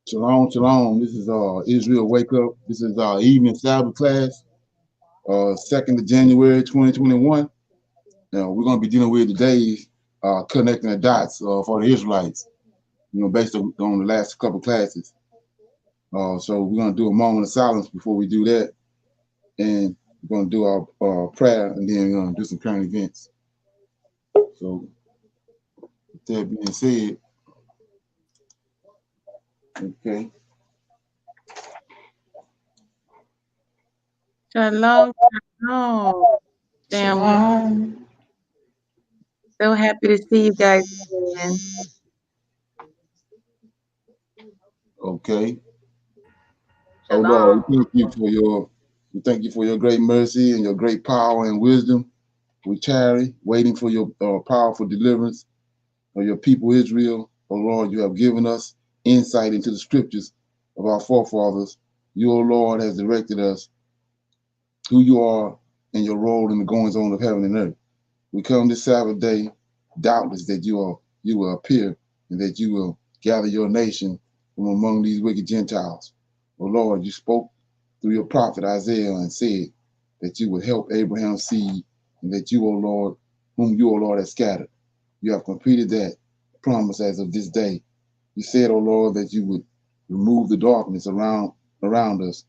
Shalom, shalom. This is Israel Wake Up. This is our evening Sabbath class, 2nd of January 2021. Now we're going to be dealing with today connecting the dots for the Israelites, based on the last couple classes. So we're going to do a moment of silence before we do that, and we're going to do our prayer, and then we're going to do some current events. So with that being said, okay. Shalom, shalom. Damn. So happy to see you guys again. Okay. Oh Lord, we thank you for your great mercy and your great power and wisdom. We tarry, waiting for your powerful deliverance of your people Israel. Oh Lord, you have given us insight into the scriptures of our forefathers. You, O Lord, has directed us who you are and your role in the goings on of heaven and earth. We come this Sabbath day, doubtless that you will appear and that you will gather your nation from among these wicked Gentiles. O Lord, you spoke through your prophet Isaiah and said that you would help Abraham's seed and that you, O Lord, whom you, O Lord, have scattered. You have completed that promise as of this day. You said, O Lord, that you would remove the darkness around us.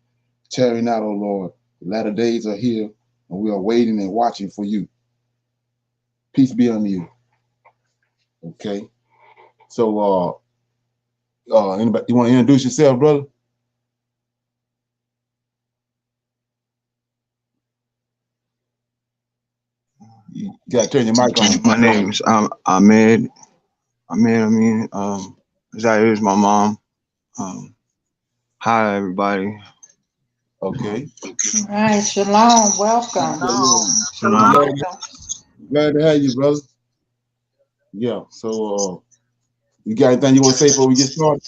Tarry not, O Lord. The latter days are here, and we are waiting and watching for you. Peace be unto you. Okay. So anybody, you want to introduce yourself, brother? You gotta turn your mic on. My name is Ahmed. Zaire is my mom. Hi everybody. Okay. All right, shalom, welcome. Shalom. Glad to have you, brother. Yeah. So you got anything you want to say before we get started?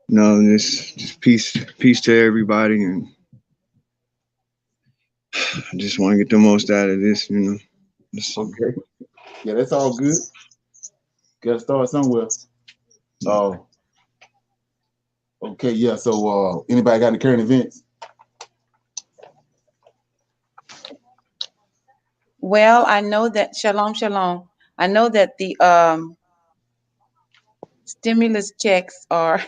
No, just peace to everybody, and I just want to get the most out of this, Okay. Yeah, that's all good. Gotta start somewhere. Okay, yeah. So anybody got any current events? Well, I know that shalom. I know that the stimulus checks are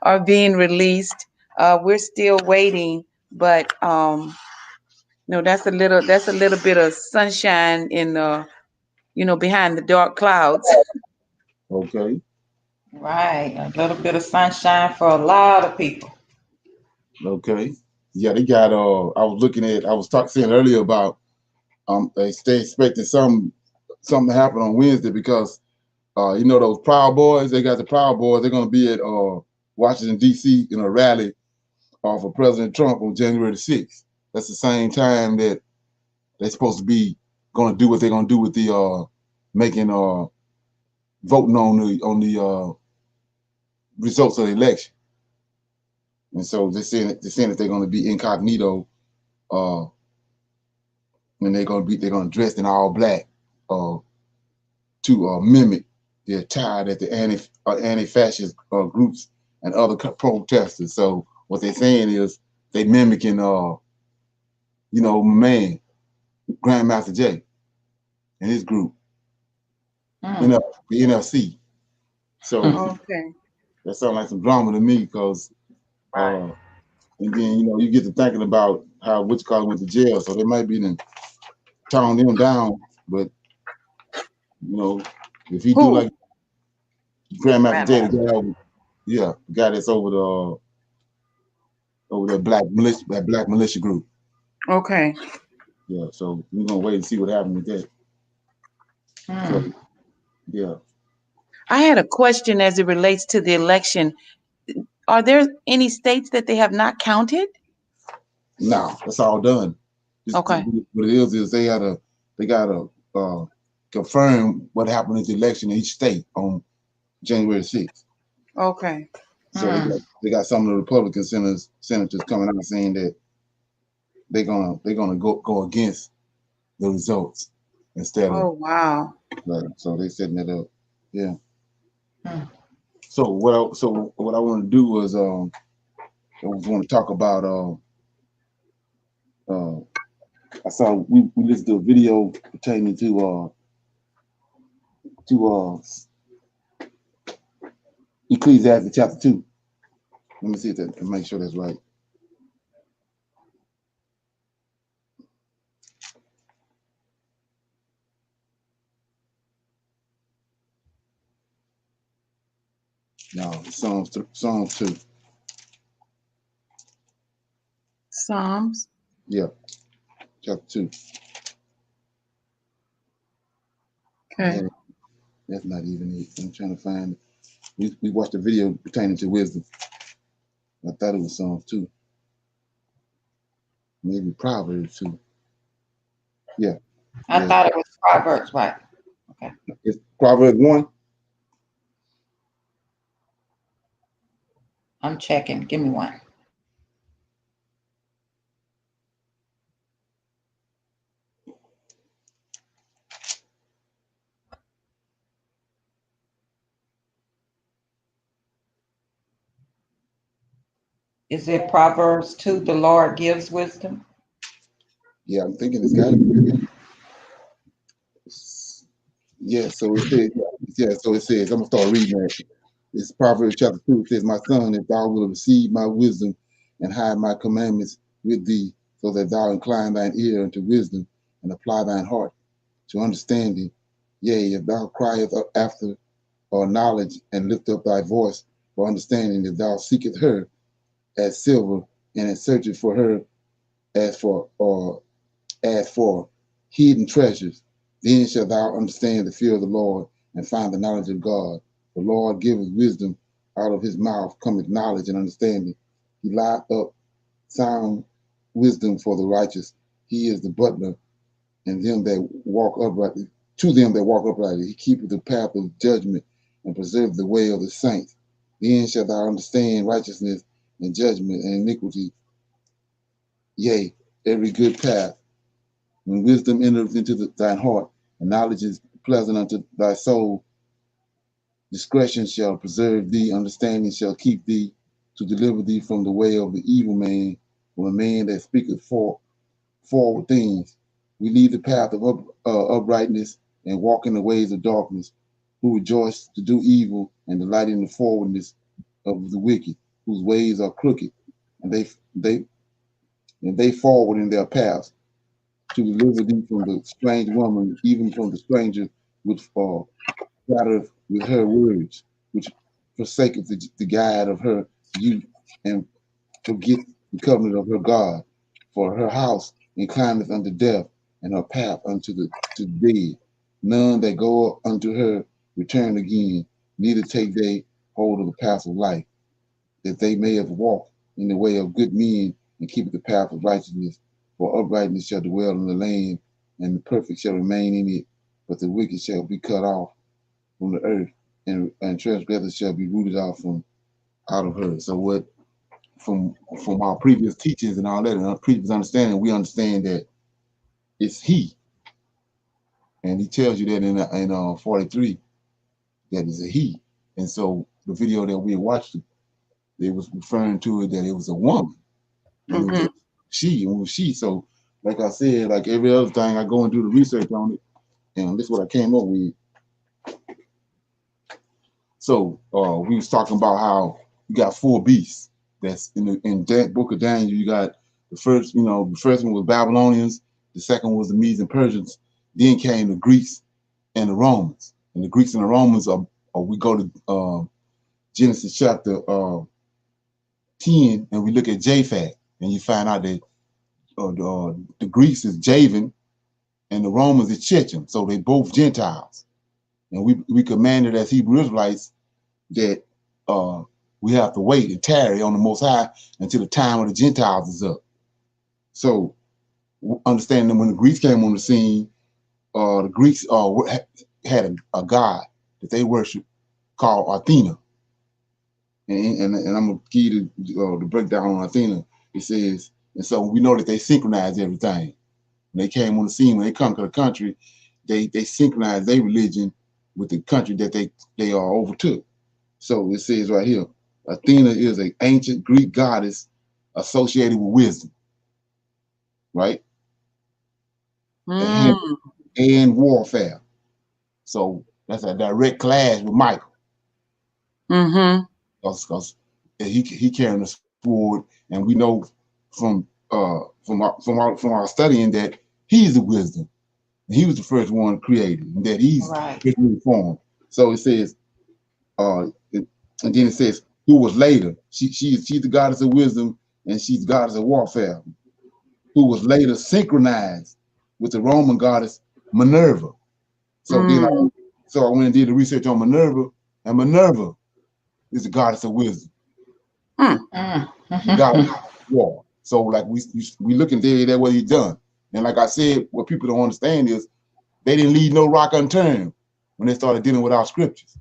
are being released. We're still waiting, but that's a little bit of sunshine in behind the dark clouds. Okay. Right, a little bit of sunshine for a lot of people. Okay. Yeah, they got I was saying earlier about they stay expecting something to happen on Wednesday because those Proud Boys, they got the Proud Boys, they're gonna be at Washington, DC in a rally for President Trump on January the 6th. That's the same time that they're supposed to be gonna do what they're gonna do with the making voting on the results of the election. And so they're saying that they're gonna be incognito, and they're gonna dress in all black to mimic the attire that the anti-fascist groups and other protesters. So what they're saying is they mimicking man, Grandmaster Jay and his group, the NLC. So Okay. that sounds like some drama to me because and then you get to thinking about how went to jail, so they might be tone them down, but if he do like Grandmaster Jay, the guy that's over the black militia group. Okay. Yeah, so we're gonna wait and see what happens with that. So, yeah. I had a question as it relates to the election. Are there any states that they have not counted? No, that's all done. Okay. What it is they gotta confirm what happened in the election in each state on January 6th. Okay. So they got some of the Republican senators coming out saying that they're gonna go against the results instead of. Oh, wow. Right. So they setting it up. Yeah. Hmm. So what I want to do was I was want to talk about I saw we listened to a video pertaining to Ecclesiastes chapter 2. Let me see if that make sure that's right. No, Psalms 2. Psalms. Yeah, chapter 2. Okay. Yeah, that's not even it. I'm trying to find it. We watched a video pertaining to wisdom. I thought it was Psalms 2. Maybe Proverbs 2. Yeah. I thought it was Proverbs, right? Okay. It's Proverbs 1. I'm checking. Give me one. Is it Proverbs 2? The Lord gives wisdom. Yeah, I'm thinking it's got to be. Yeah, so it says, so it says, I'm gonna start reading that. It's Proverbs chapter 2. It says, My son, if thou wilt receive my wisdom and hide my commandments with thee, so that thou incline thine ear unto wisdom and apply thine heart to understanding. Yea, if thou criest after knowledge and lift up thy voice for understanding, if thou seekest her as silver and as searchest for her as for hidden treasures, then shalt thou understand the fear of the Lord and find the knowledge of God. The Lord giveth wisdom, out of his mouth cometh knowledge and understanding. He lieth up sound wisdom for the righteous. He is the butler, and them that walk uprightly, to them that walk uprightly. He keepeth the path of judgment and preserveth the way of the saints. Then shalt thou understand righteousness and judgment and iniquity, yea, every good path. When wisdom enters into thine heart, and knowledge is pleasant unto thy soul, discretion shall preserve thee, understanding shall keep thee, to deliver thee from the way of the evil man, from a man that speaketh forward things. We leave the path of uprightness and walk in the ways of darkness, who rejoice to do evil and delight in the forwardness of the wicked, whose ways are crooked, and they forward in their paths, to deliver thee from the strange woman, even from the stranger which flattereth with her words, which forsaketh the guide of her youth, and forget the covenant of her God. For her house inclineth unto death, and her path unto the to dead. None that go unto her return again, neither take they hold of the path of life, that they may have walked in the way of good men and keep the path of righteousness. For uprightness shall dwell in the land, and the perfect shall remain in it, but the wicked shall be cut off from the earth, and transgressors shall be rooted out from out of her. So what from our previous teachings and all that and our previous understanding, we understand that it's he. And he tells you that in 43 that it's a he. And so the video that we watched, they was referring to it that it was a woman. And it was a she, and it was she. So like I said, like every other thing, I go and do the research on it, and this is what I came up with. So we was talking about how you got four beasts. That's in that book of Daniel. You got the first, the first one was Babylonians. The second was the Medes and Persians. Then came the Greeks and the Romans. And the Greeks and the Romans we go to Genesis chapter 10, and we look at Japhet, and you find out that the Greeks is Javan, and the Romans is Chechen. So they both Gentiles. And we commanded as Hebrew Israelites that we have to wait and tarry on the Most High until the time of the Gentiles is up. So understanding when the Greeks came on the scene, the Greeks had a god that they worship called Athena. And I'm going to give you the breakdown on Athena. It says, and so we know that they synchronized everything. When they came on the scene, when they conquered the country, they synchronized their religion with the country that they overtook. So it says right here, Athena is an ancient Greek goddess associated with wisdom, right? And warfare. So that's a direct clash with Michael. Because he carrying a sword, and we know from our studying that he's the wisdom. He was the first one created, and that he's formed. So it says, and then it says, who was later? She's the goddess of wisdom, and she's the goddess of warfare, who was later synchronized with the Roman goddess Minerva. So then I went and did the research on Minerva, and Minerva is the goddess of wisdom. The goddess of war. So like we looking there at what he's done. And like I said, what people don't understand is they didn't leave no rock unturned when they started dealing with our scriptures.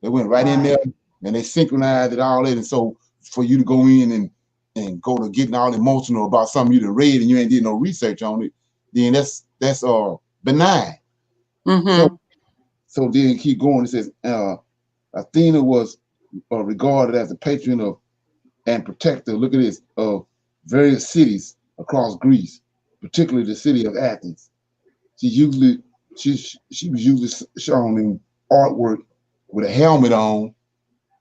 They went right in there and they synchronized it all in. And so for you to go in and go to getting all emotional about something you done read and you ain't did no research on it, then that's benign. So then keep going. It says Athena was regarded as the patron of and protector, look at this, of various cities across Greece, particularly the city of Athens. She was usually shown in artwork with a helmet on,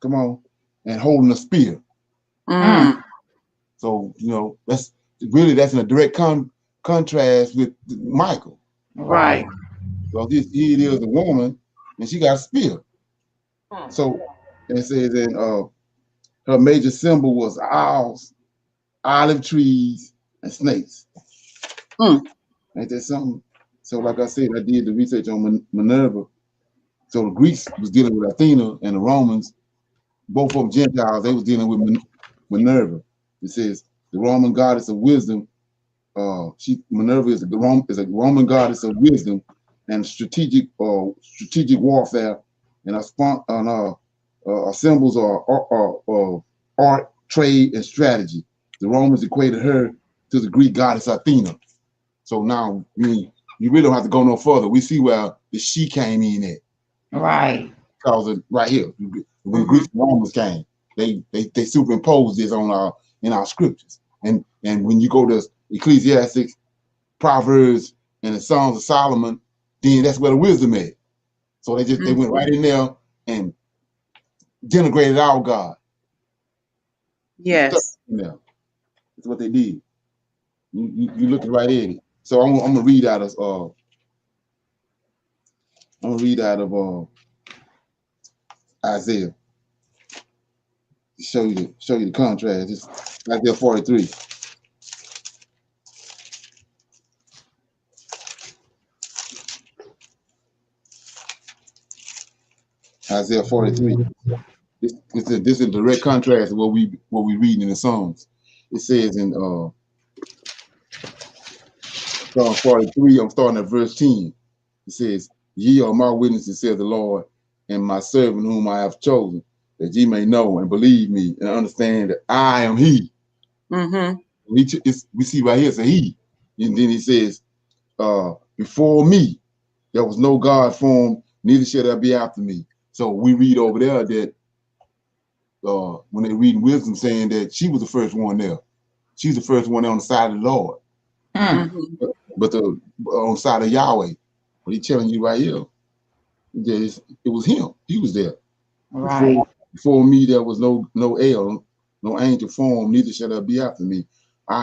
come on, and holding a spear. So, that's in a direct contrast with Michael. Right. So here it is, a woman, and she got a spear. So it says that her major symbol was owls, olive trees, and snakes. Ain't that something? So like I said, I did the research on Minerva. So the Greeks was dealing with Athena, and the Romans, both of them Gentiles, they was dealing with Minerva. It says the Roman goddess of wisdom. Minerva is a Roman goddess of wisdom and strategic warfare, and our symbols are art, trade, and strategy. The Romans equated her to the Greek goddess Athena. So now, you really don't have to go no further. We see where the she came in at. Right. Because right here, when the Greeks and Romans came, they superimposed this in our scriptures. And when you go to Ecclesiastes, Proverbs, and the Songs of Solomon, then that's where the wisdom is. So they went right in there and denigrated our God. Yes. That's what they did. You looking right at it. So I'm gonna read out of Isaiah to show you the contrast. It's Isaiah 43. Isaiah 43. This is a direct contrast to what we read in the Psalms. It says in Psalm 43, I'm starting at verse 10. It says, "Ye are my witnesses, says the Lord, and my servant whom I have chosen, that ye may know and believe me and understand that I am He." We see right here, it's a He. And then He says, "Before me, there was no God formed, neither shall there be after me." So we read over there that when they read wisdom, saying that she was the first one there. She's the first one on the side of the Lord. But on the side of Yahweh, what He's telling you right here, that it was Him. He was there. Right. Before me, there was no El, no angel form, neither shall there be after me.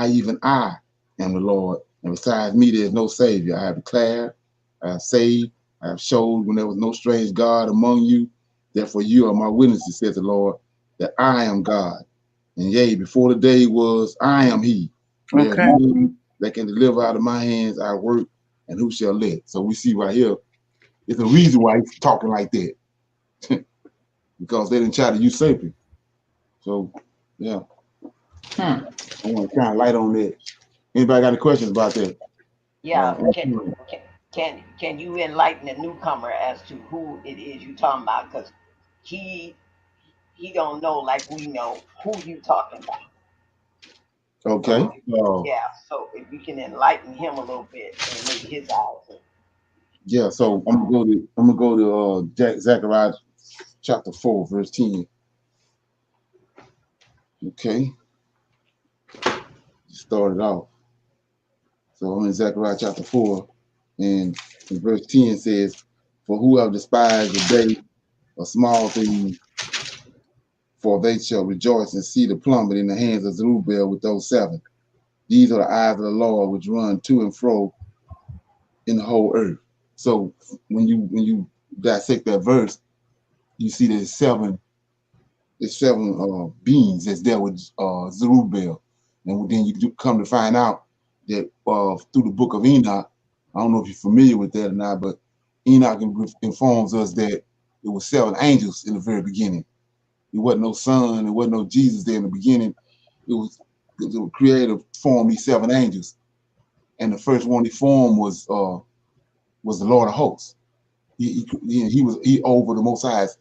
Even I am the Lord, and besides me, there is no Savior. I have declared, I have saved, I have showed when there was no strange God among you. Therefore, you are my witnesses, says the Lord, that I am God. And yea, before the day was, I am He. There's none that can deliver out of my hands our work, and who shall let? So we see right here It's a reason why he's talking like that. Because they didn't try to usurp him. So, yeah. I want to shine light on that. Anybody got any questions about that? Yeah, can you enlighten the newcomer as to who it is you talking about? Because he don't know like we know who you talking about. Okay. Yeah, so if you can enlighten him a little bit and make his eyes. Yeah. So I'm gonna go to Zechariah chapter 4, verse 10. Okay. Started off. So I'm in Zechariah chapter 4, and in verse 10 says, "For who have despised the day of small things, for they shall rejoice and see the plummet in the hands of Zerubbabel with those seven. These are the eyes of the Lord which run to and fro in the whole earth." So when you dissect that verse, you see there's seven beings that's there with Zerubbabel, and then you come to find out that through the book of Enoch, I don't know if you're familiar with that or not, but Enoch informs us that it was seven angels in the very beginning. It wasn't no son, it wasn't no Jesus there in the beginning. It was the Creator formed these seven angels, and the first one he formed was the Lord of Hosts. He over the Most High's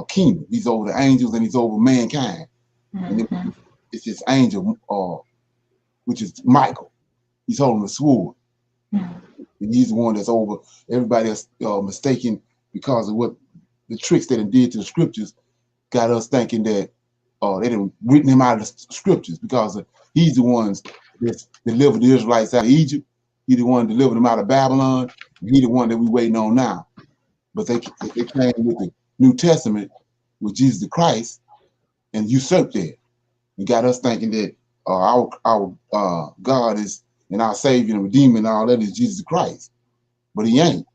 kingdom. He's over the angels and he's over mankind. And it's this angel, which is Michael. He's holding a sword, and he's the one that's over everybody else mistaken because of what the tricks that he did to the scriptures. Got us thinking that they didn't written him out of the scriptures because he's the ones that delivered the Israelites out of Egypt. He's the one that delivered them out of Babylon. And he's the one that we're waiting on now. But they came with the New Testament with Jesus the Christ and usurped that. And got us thinking that our God is and our Savior and Redeemer and all that is Jesus Christ. But he ain't.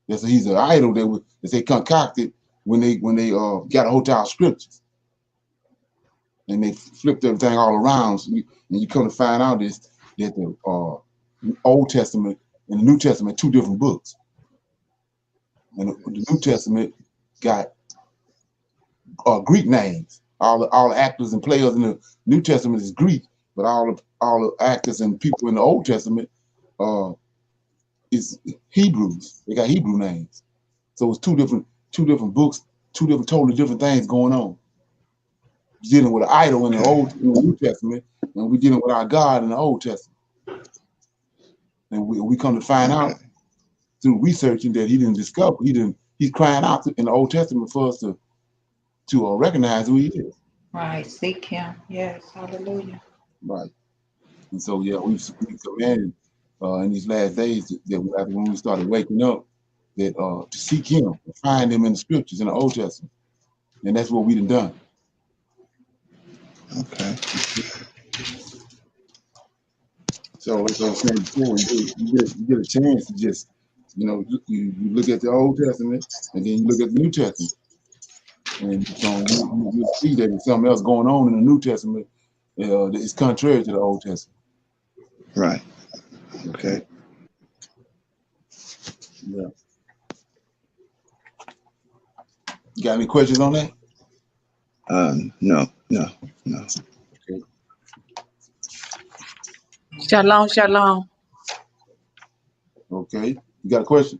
He's an idol that they concocted when they got a hold of our scriptures. And they flipped everything all around. So you come to find out that the Old Testament and the New Testament, two different books. And the New Testament got Greek names. All the actors and players in the New Testament is Greek, but all the actors and people in the Old Testament is Hebrews. They got Hebrew names. So it's two different books, totally different things going on. We're dealing with an idol in the New Testament, and we're dealing with our God in the Old Testament. And we come to find out through researching that he didn't discover. He's crying out in the Old Testament for us to recognize who he is. Right, seek him. Yes, hallelujah. Right. And so we've commanded in these last days that after when we started waking up, that to seek him, to find him in the scriptures in the Old Testament. And that's what we've done. Okay. So as I was saying before, you get a chance to just, you look at the Old Testament and then you look at the New Testament. And you'll see that there's something else going on in the New Testament that is contrary to the Old Testament. Right. Okay. Yeah. You got any questions on that? No. Okay. Shalom, shalom. Okay. You got a question?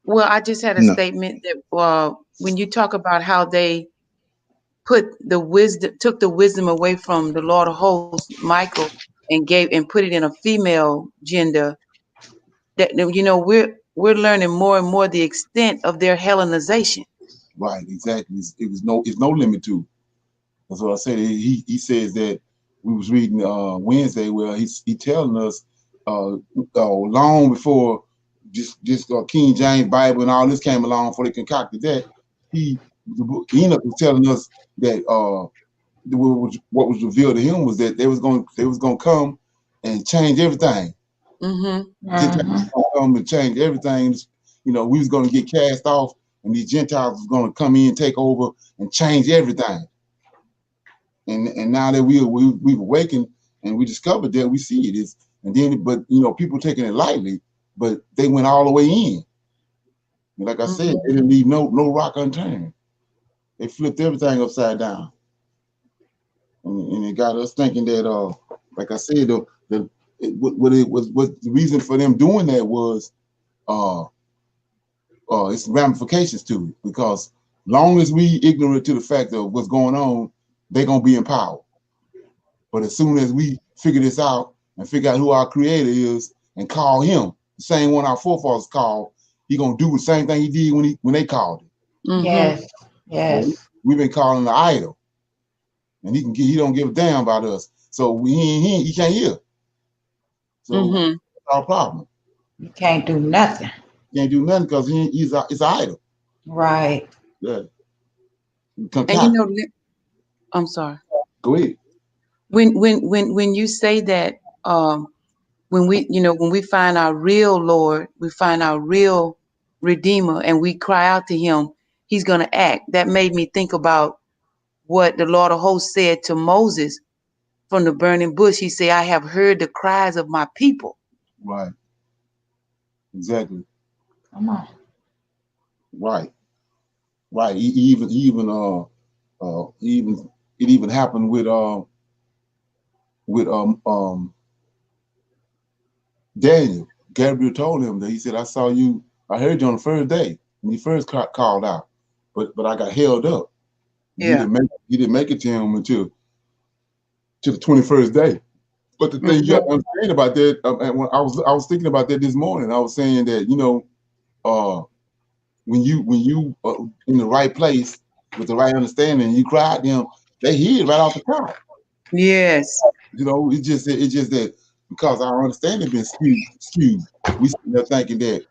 Well, I just had a No. statement that when you talk about how they took the wisdom away from the Lord of Hosts, Michael, and put it in a female gender, that we're learning more and more the extent of their Hellenization. Right, exactly. It's no limit to. That's what I said. He says that we was reading Wednesday where he's telling us long before just King James Bible and all this came along before they concocted that. Enoch was telling us that what was revealed to him was that they was going to come and change everything. Gentiles gonna come and change everything. We was going to get cast off, and these Gentiles was going to come in, take over, and change everything. And now that we've awakened and we discovered that we see it is, and then but people taking it lightly but they went all the way in. And like I said, they didn't leave no rock unturned. They flipped everything upside down, and it got us thinking that like I said, what the reason for them doing that was uh it's ramifications to it, because long as we ignorant to the fact of what's going on, they're gonna be in power. But as soon as we figure this out and figure out who our creator is and call him, the same one our forefathers called, he gonna do the same thing he did when they called it. Yes. Well, Yes. we've been calling the idol, and he don't give a damn about us. So he can't hear. So that's our problem. You can't do nothing. Can't do nothing because it's an idol. Right. Yeah. And you know, I'm sorry. Go ahead. When you say that, when we find our real Lord, we find our real Redeemer, and we cry out to Him, He's gonna act. That made me think about what the Lord of Hosts said to Moses from the burning bush. He said, "I have heard the cries of my people." Right. Exactly. Come on. Right. Right. It even happened with Daniel. Gabriel told him that, he said, I heard you on the first day when you first called out, but I got held up. Yeah. He didn't make it to him until to the 21st day. But the thing you have to understand about that, and when I was thinking about that this morning, I was saying that, when you in the right place with the right understanding, you cry at them, they hear it right off the top. Yes. It's just that because our understanding been skewed, we sitting there thinking that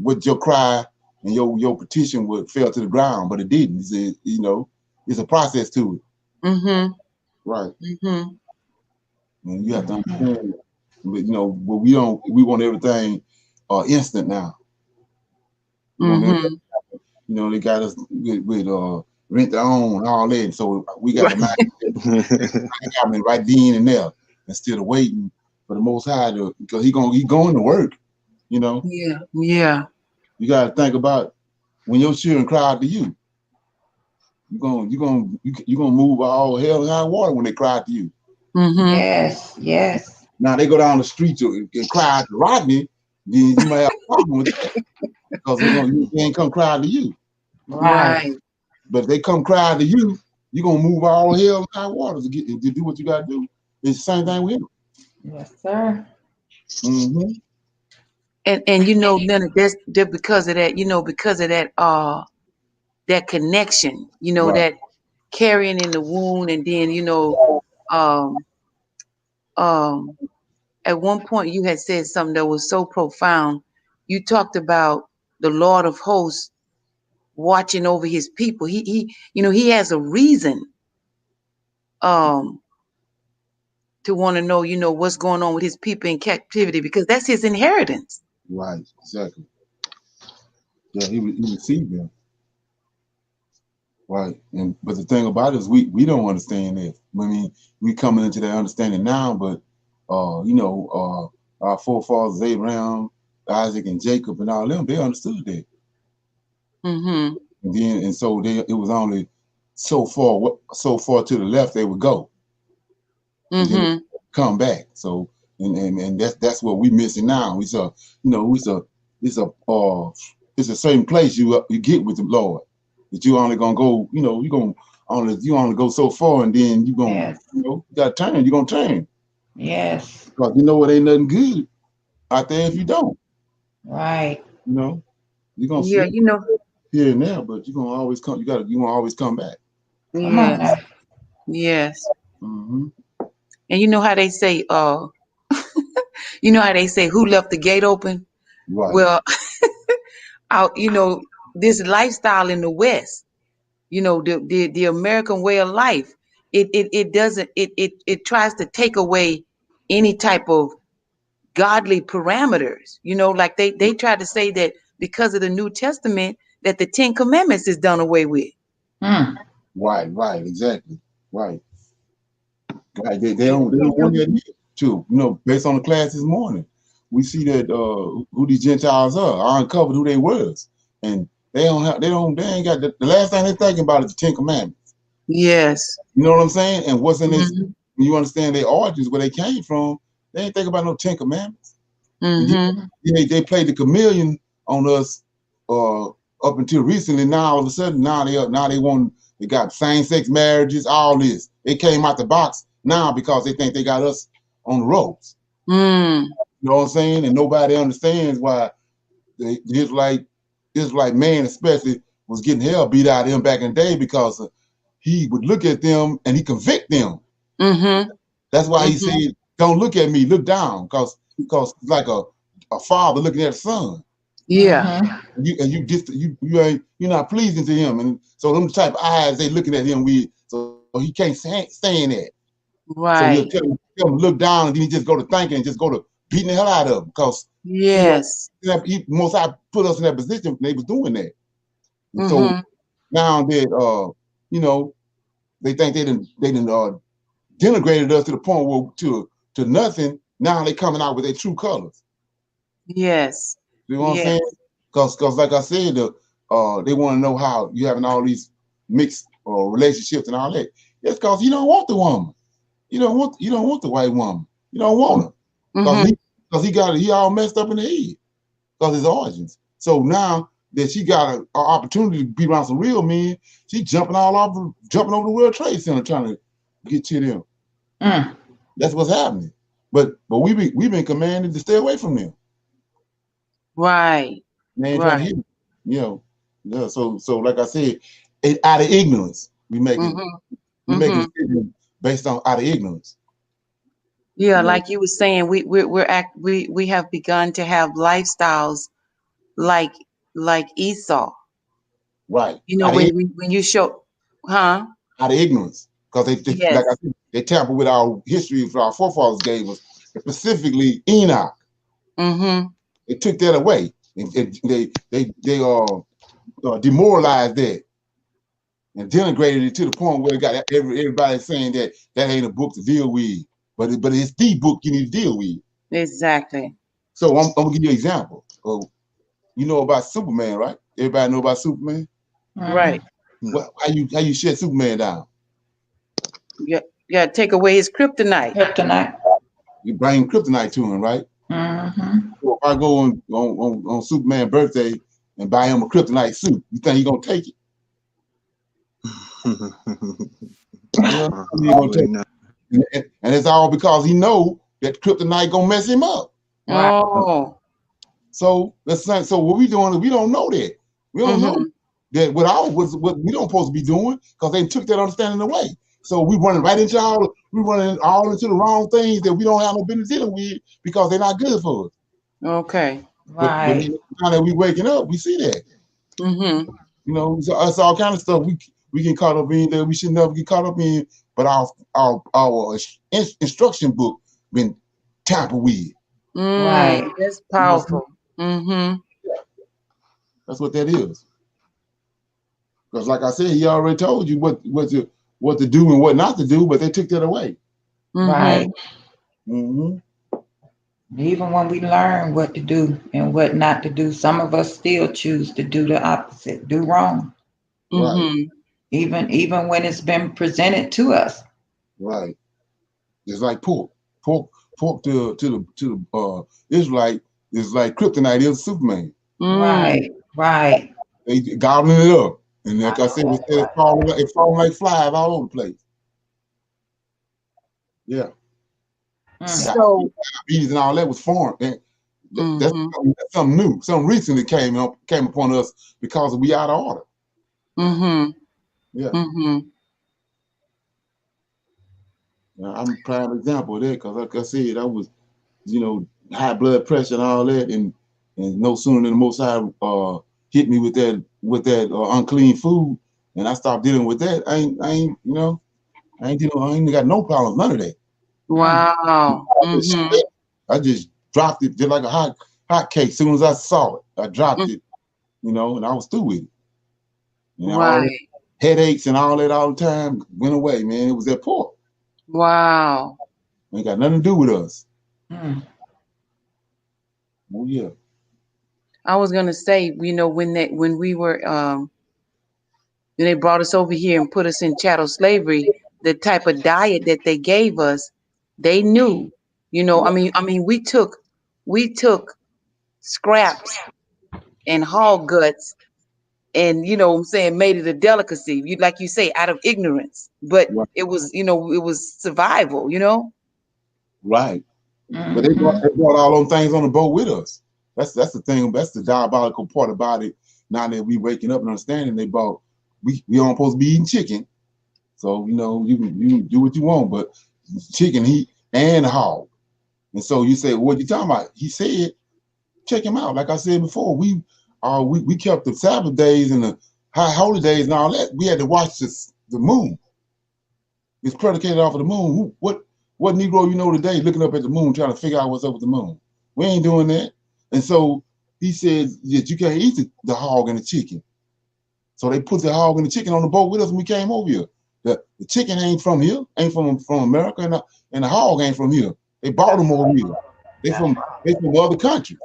what your cry and your petition would fell to the ground, but it didn't. It's a process to it. Right. And you have to understand, but we want everything instant now. We want everything, they got us with rent to own and all that. So we got to mind right then and there instead of waiting for the Most High because he going to work. Yeah. Yeah. You got to think about when your children cry out to you. You're gonna move all hell and high water when they cry out to you. Yes. Yes. Now they go down the street and cry out to Rodney, then you might have a problem with that because they ain't come cry to you. Right. But if they come cry to you, you're gonna move all hell and high water to do what you gotta do. It's the same thing with him. Yes, sir. And Leonard, that's because of that, because of that connection, Right. that carrying in the wound, and then um um at one point you had said something that was so profound. You talked about the Lord of Hosts watching over his people. He has a reason um to want to know, what's going on with his people in captivity, because that's his inheritance. Right, exactly. Yeah, he received them. Right. But the thing about it is we don't understand that. I mean, we coming into that understanding now, but our forefathers Abraham, Isaac, and Jacob, and all them, they understood that. And so it was only so far to the left they would go, and then come back. So and that's what we missing now. It's a certain place you get with the Lord that you only gonna go. You only go so far, and then you gonna Yes. you gotta turn. You gonna turn Yes. because it ain't nothing good out there if you don't. Right. You're gonna Yeah, slip here and there, but you're gonna always come. You wanna always come back. Come on now. Yes. Mm-hmm. And you know how they say, who left the gate open? Right. Well, this lifestyle in the West, the American way of life, it doesn't, it tries to take away any type of godly parameters, like they try to say that because of the New Testament that the 10 Commandments is done away with. Right, exactly. Right. They don't want that too, based on the class this morning. we see that who these Gentiles are. I uncovered who they was, and they ain't got the last thing they're thinking about is the Ten Commandments. Yes. You know what I'm saying? And what's in this? Mm-hmm. When you understand their origins, where they came from, they ain't think about no Ten Commandments. Mm-hmm. They played the chameleon on us up until recently. Now all of a sudden, now they got same-sex marriages, all this. They came out the box now because they think they got us on the ropes. Mm. You know what I'm saying? And nobody understands why the Israelite man especially was getting hell beat out of him back in the day because he would look at them and he convict them. Mm-hmm. That's why he said, "Don't look at me, look down," because it's like a father looking at a son. Yeah. You're not pleasing to him, and so them type of eyes they looking at him with, so he can't stand that. So he'll Right. tell him look down, and then he just go to thinking and just go to beating the hell out of him because Yes. he most I put us in that position when they was doing that. And so Mm-hmm. now that they think they didn't denigrated us to the point where to nothing. Now they coming out with their true colors. Yes. You know what I'm Yes. saying? Because like I said, they want to know how you having all these mixed relationships and all that. It's because you don't want the woman. You don't want the white woman. You don't want her because he all messed up in the head because his origins. So now that she got an opportunity to be around some real men, she jumping over the World Trade Center trying to get to them. Mm. That's what's happening. But we've been commanded to stay away from them. Right. Man, trying to Right. hit them. Yeah. So like I said, out of ignorance, we making decisions based on out of ignorance. Yeah, You know, like you were saying, we have begun to have lifestyles like Esau. right. You know, when you show, huh? Out of ignorance. Because they like I Yes. said, they tamper with our history our forefathers gave us, specifically Enoch. Mm-hmm. They took that away. They demoralized that and denigrated it to the point where it got everybody saying that ain't a book to deal with, but it's the book you need to deal with. Exactly. So I'm gonna give you an example. You know about Superman, right? Everybody know about Superman. Right. How you shut Superman down? You got to take away his kryptonite. Kryptonite. You bring kryptonite to him, right? Mm-hmm. So if I go on Superman's birthday and buy him a kryptonite suit, you think he gonna take it? He gonna take it. And it's all because he know that kryptonite gonna mess him up. Right. Oh. So so what we doing is we don't know that. We don't know that what we don't supposed to be doing because they took that understanding away. So we running right into all the wrong things that we don't have no business dealing with because they're not good for us. Okay. But Right. now that we waking up, we see that. Mm-hmm. You know, so it's all kind of stuff we get caught up in that we should never get caught up in. But our instruction book been tampered with. Right. That's powerful. Mm-hmm. That's what that is. Because like I said, he already told you what to do and what not to do, but they took that away. Right. Mm-hmm. Even when we learn what to do and what not to do, some of us still choose to do the opposite, do wrong. Right. Even when it's been presented to us. Right. It's like pork. Pork to the Israelite is like kryptonite is Superman. Right. Right. They gobbling it up. And like I said, it's falling like flies all over the place. Yeah. So Diabetes and all that was foreign. And that's something new. Something recently came upon us because we out of order. Yeah. I'm a prime example of that because like I said, I was, high blood pressure and all that, and no sooner than the Most High hit me with that unclean food, and I stopped dealing with that. I ain't got no problem, none of that. Wow. I just dropped it just like a hot cake. As soon as I saw it, I dropped it, and I was through with it. And all the Right. headaches and all that all the time went away, man. It was that pork. Wow. Ain't got nothing to do with us. Oh yeah. I was gonna say, when we were when they brought us over here and put us in chattel slavery, the type of diet that they gave us, they knew. I mean, we took scraps and hog guts, and what I'm saying, made it a delicacy. You like you say, out of ignorance, but Right. it was survival. Right. But Mm-hmm. they brought all those things on the boat with us. That's the thing. That's the diabolical part about it. Now that we waking up and understanding, they brought we aren't supposed to be eating chicken. So you can do what you want, but chicken, he and hog. And so you say, what you talking about? He said, check him out. Like I said before, we kept the Sabbath days and the high holy days and all that. We had to watch the moon. It's predicated off of the moon. What Negro today looking up at the moon trying to figure out what's up with the moon? We ain't doing that. And so he said that you can't eat the hog and the chicken. So they put the hog and the chicken on the boat with us when we came over here. The chicken ain't from here, ain't from America, and the hog ain't from here. They bought them over here. They from other countries.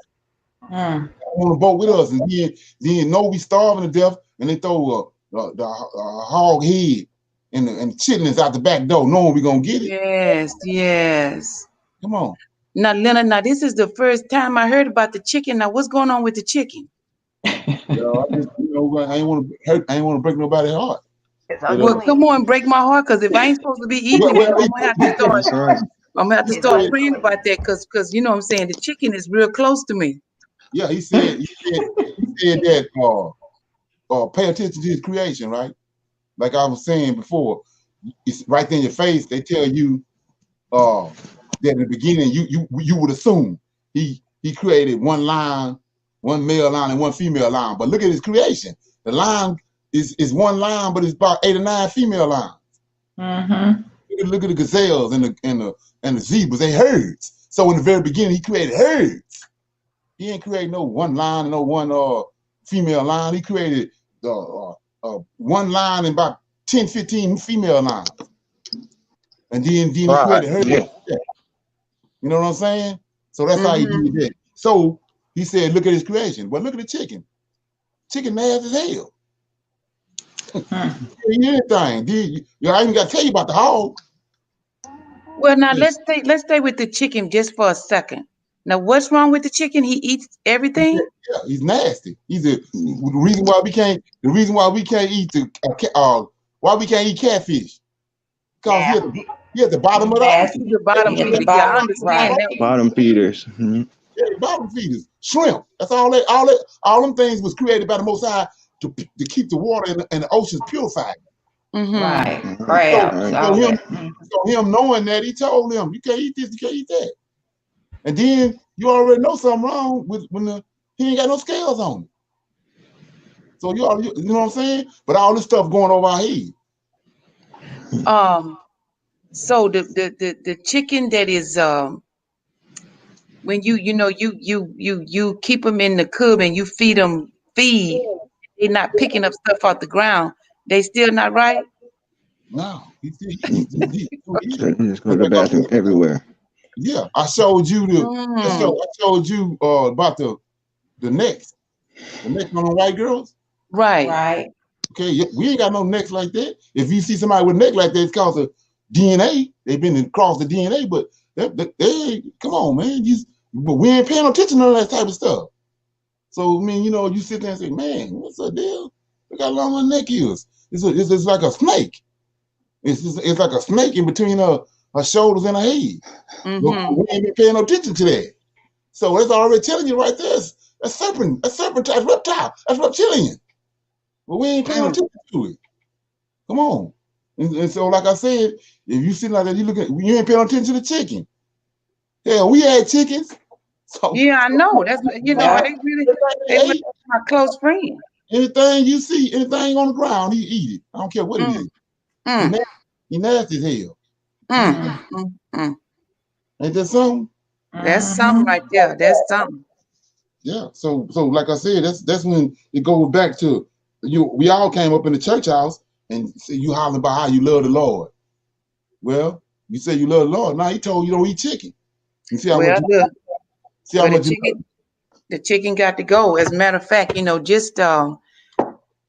Mm. On the boat with us, and then we starving to death, and they throw the hog head and the chitlins out the back door, knowing we gonna get it. Yes, yes. Come on. Now, Leonard, this is the first time I heard about the chicken. Now, what's going on with the chicken? I just, I ain't want to hurt. I ain't want to break nobody's heart. It's But, Well, come unclean. on, break my heart, because if I ain't supposed to be eating well, it, then well, I'm gonna have to start. That's right. I'm gonna have to It's start praying unclean. about that, because you know what I'm saying. The chicken is real close to me. yeah, he said that pay attention to his creation, right? Like I was saying before, it's right there in your face. They tell you that in the beginning you would assume he created one line, one male line and one female line. But look at his creation. The line is one line, but it's about 8 or 9 female lines. Mm-hmm. Look at the gazelles and the zebras. They herds. So in the very beginning, he created herds. He ain't create no one line and no one female line. He created one line and about 10, 15 female lines. And then he Right. created herds. Yeah. You know what I'm saying? So that's how he did that. So he said, look at his creation. But look at the chicken. Chicken nasty as hell. Anything. I even got to tell you about the hog. Well, now let's stay with the chicken just for a second. Now, what's wrong with the chicken? He eats everything. Yeah, he's nasty. The reason why we can't eat why we can't eat catfish. Because he at the bottom of the ocean. He's a bottom He at the feeder. Yeah, I bottom, understand right. that. Bottom feeders. Mhm. Yeah, the bottom feeders. Shrimp. That's all them things was created by the Most High to keep the water and the oceans purified. Right. Right. Crabs, Right. all So that. him knowing that, he told him, you can't eat this, you can't eat that. And then you already know something wrong with when he ain't got no scales on it. So you know what I'm saying? But all this stuff going over our head. So the chicken that is when you keep them in the coop and you feed, they're not picking up stuff off the ground. They still not right. No, he So you just go to the bathroom everywhere. yeah, I showed you Mm, I showed you about the necks on the white girls. right. Right. Okay, we ain't got no necks like that. If you see somebody with a neck like that, it's cause of DNA. They've been across the DNA, but they come on, man. But we ain't paying no attention to that type of stuff. So I mean, you sit there and say, man, what's the deal? Look how long her neck is. It's like a snake. It's like a snake in between her shoulders and her head. But Mm-hmm. we ain't been paying no attention to that. So it's already telling you right there. A serpent type reptile. That's reptilian. But we ain't paying attention to it. Come on. And so, like I said, if you sitting like that, you ain't paying attention to the chicken. Hell, we had chickens. So Yeah, I know. That's Yeah. they really my close friend. anything you see, anything on the ground, he eat it. I don't care what it is. Mm, He nasty as hell. mm, mm, mm. Ain't that something? That's something right there. That's something. Yeah. So like I said, that's when it goes back to we all came up in the church house and you hollering about how you love the Lord. Well, you say you love the Lord. Now he told you don't eat chicken. You see how Well, much look, see how well, the much chicken, The chicken got to go. As a matter of fact, just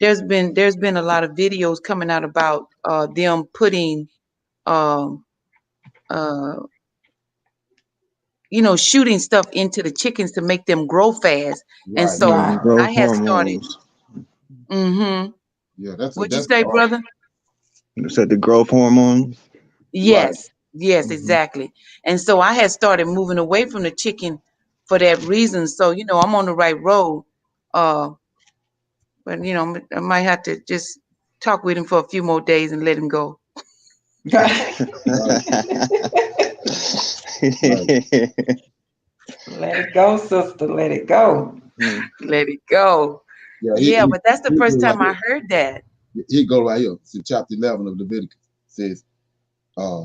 there's been a lot of videos coming out about them putting um uh shooting stuff into the chickens to make them grow fast. And Right. so Right. I Growth had started. hormones. Mm-hmm. Yeah, that's What'd you that's say, brother? You said the growth hormones. right. Yes, yes, Hmm. exactly. And so I had started moving away from the chicken for that reason. So, I'm on the right road. Uh, but I might have to just talk with him for a few more days and let him go. Right. Right. Let it go, sister. Let it go. Let it go. Yeah, Yeah, but that's the he first go right time I here. heard that. He go right here. It's in chapter 11 of Leviticus. It says, uh,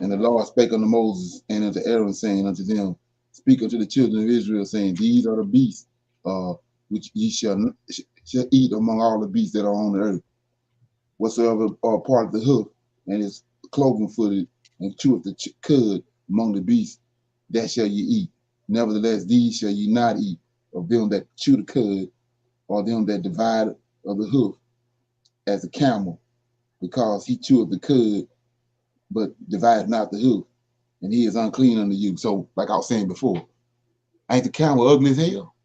and the Lord spake unto Moses and unto Aaron, saying unto them, speak unto the children of Israel, saying, these are the beasts which ye shall eat among all the beasts that are on the earth. Whatsoever are part of the hoof and is cloven footed and cheweth the cud among the beasts, that shall ye eat. Nevertheless, these shall ye not eat of them that chew the cud, or them that divide of the hoof, as a camel, because he cheweth the cud, but divided not the hoof, and he is unclean unto you. So, like I was saying before, ain't the camel ugly as hell?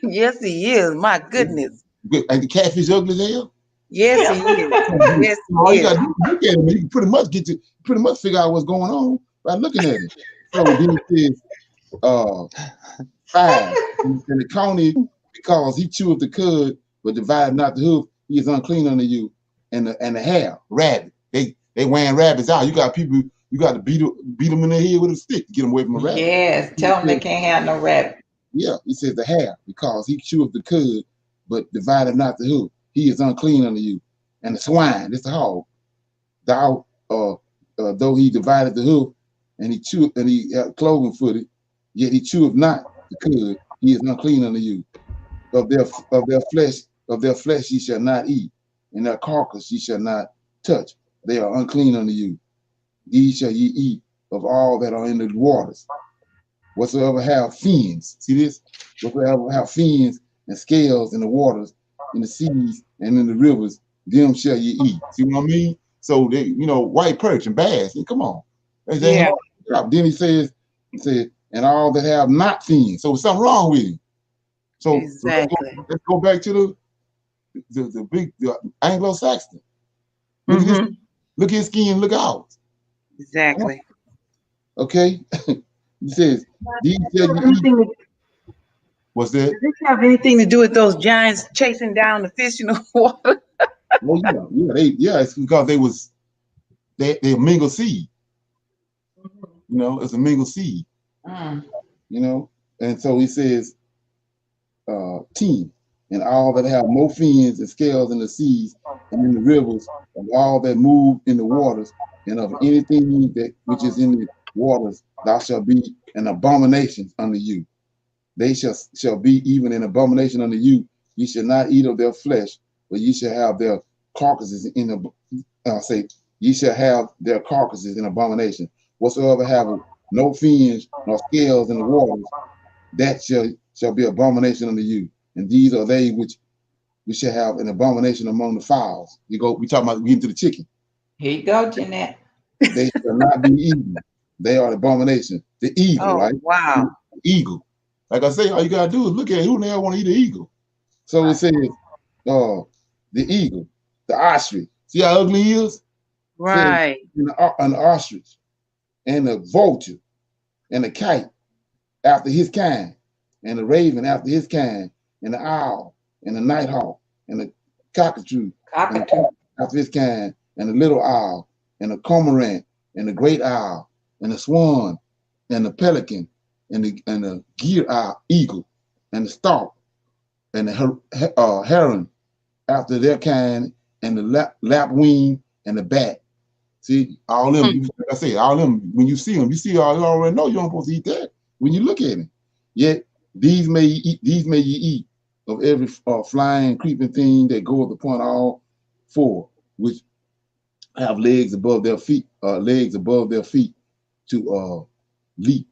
Yes, he is. My goodness. Ain't the catfish ugly as hell? Yes, he is. Yes, All he you got is. to do is look at him. You can pretty much figure out what's going on by looking at him. So then it says, 5, and the county, because he cheweth the cud, but divided not the hoof, he is unclean unto you. And the hare, rabbit, they wearing rabbits out. You got people, you got to beat them in the head with a stick to get them away from a rabbit. Yes. Tell them they can't have no rabbit. Yeah, he says the hare, because he cheweth the cud, but divided not the hoof, he is unclean unto you. And the swine, this the hog, thou though he divided the hoof, and he cloven footed, yet he cheweth not the cud, he is unclean unto you. Of their flesh ye shall not eat, and their carcass ye shall not touch. They are unclean unto you. These shall ye eat of all that are in the waters. Whatsoever have fins, see this? Whatsoever have fins and scales in the waters, in the seas, and in the rivers, them shall ye eat. See what I mean? So they, white perch and bass. Come on. They ain't Yeah, hard. Then he says, and all that have not fins. So something wrong with him. So exactly. let's go back to the Anglo-Saxon. Look at this. Mm-hmm. Look at his skin. Look out. Exactly. Okay. He says, these shall you eat. Anything to, What's that? does this have anything to do with those giants chasing down the fish in the water? Well, yeah. It's because they mingle seed. It's a mingle seed. Mm. And so he says, 10, and all that have no fins and scales in the seas and in the rivers, of all that move in the waters, and of anything that which is in the waters, thou shalt be an abomination unto you. They shall be even an abomination unto you. Ye shall not eat of their flesh, but ye shall have their carcasses in ye shall have their carcasses in abomination. Whatsoever have no fins nor scales in the waters, that shall be abomination unto you. And these are they which we shall have an abomination among the fowls. We talking about getting to the chicken. Here you go, Jeanette. They shall not be eaten. They are the abomination. The eagle, Oh, right? wow. The eagle. Like I say, all you gotta do is look at it. Who the hell want to eat an eagle? So it says, the eagle, the ostrich. See how ugly he is? It says Right. an ostrich, and a vulture, and a kite after his kind, and the raven after his kind, and the owl, and the nighthawk, and the cockatoo, and the Cockatoo. cock after his kind, and the little owl, and the cormorant, and the great owl, and the swan, and the pelican, and the gear owl, eagle, and the stork, and the heron after their kind, and the lapwing, and the bat. See, all them, Mm. like I say, all them, when you see them, you already know you don't supposed to eat that when you look at it. Yet these may ye eat of every flying, creeping thing that goeth upon all four, which have legs above their feet to leap.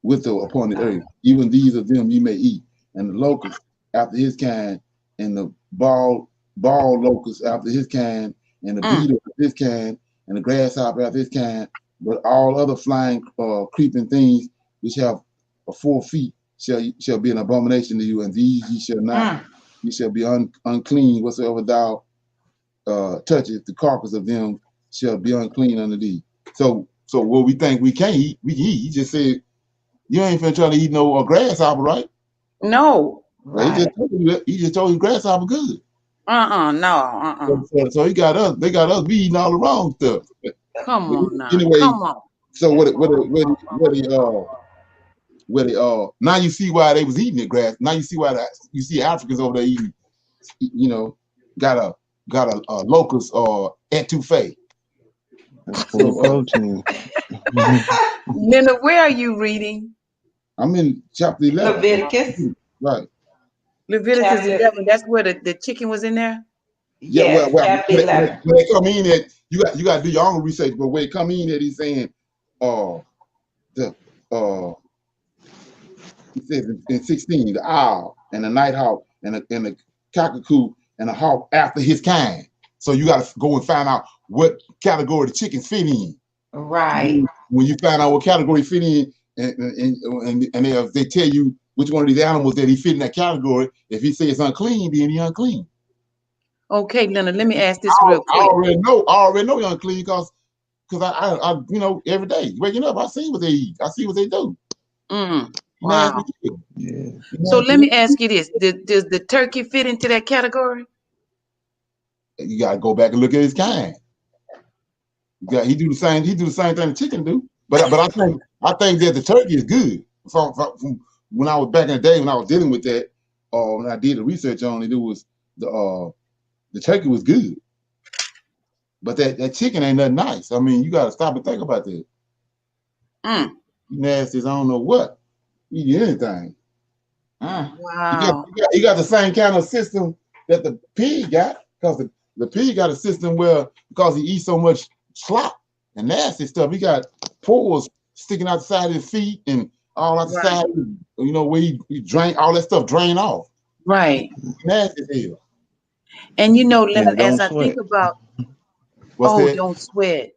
upon the earth. Even these of them you may eat, and the locust after his kind, and the ball locust after his kind, and the beetle after his kind, and the grasshopper after his kind. But all other flying, creeping things which have 4 feet shall be an abomination to you, and these ye shall not. You shall be unclean. Whatsoever thou toucheth, the carcass of them shall be unclean unto thee. So what we think we can't eat, we can eat. He just said, you ain't finna try to eat no grasshopper, right? No. Well, he just told you grasshopper good. No. So he got us. They got us. We eating all the wrong stuff. Come on now. Anyway, Come on. so now you see why they was eating the grass. Now you see why you see Africans over there eating. You know, got a locust or etouffee. Full of protein. Linda, where are you reading? I'm in chapter 11. Leviticus. Right. Leviticus Chapter- 11. That's where the chicken was in there. Yeah. Yes, Well, chapter 11. when they come in, that you got to do your own research. But when it come in, that he's saying, he says in 16, the owl and the night hawk and the cockatoo and the hawk after his kind. So you got to go and find out what category the chickens fit in. Right. When you find out what category fit in, and they tell you which one of these animals that he fit in that category, if he says unclean, then he unclean. Okay, Linda, let me ask this real quick. I already know you're unclean because I every day waking up, I see what they eat. I see what they do. Wow. Yeah. So let me ask you this. Does the turkey fit into that category? You gotta go back and look at his kind. He do the same thing the chicken do. But I think that the turkey is good. From when I was back in the day when I was dealing with that, when I did the research on it, it was the turkey was good. But that chicken ain't nothing nice. I mean, you gotta stop and think about that. You nasty as I don't know what. You eat anything. Wow. You got the same kind of system that the pig got, because the pig got a system where, because he eats so much slop and nasty stuff, he got pores sticking out the side of his feet and all out the side, where he drain all that stuff drain off. Right. Nasty as hell. And Leonard, as I sweat. think about, What's that? Don't sweat.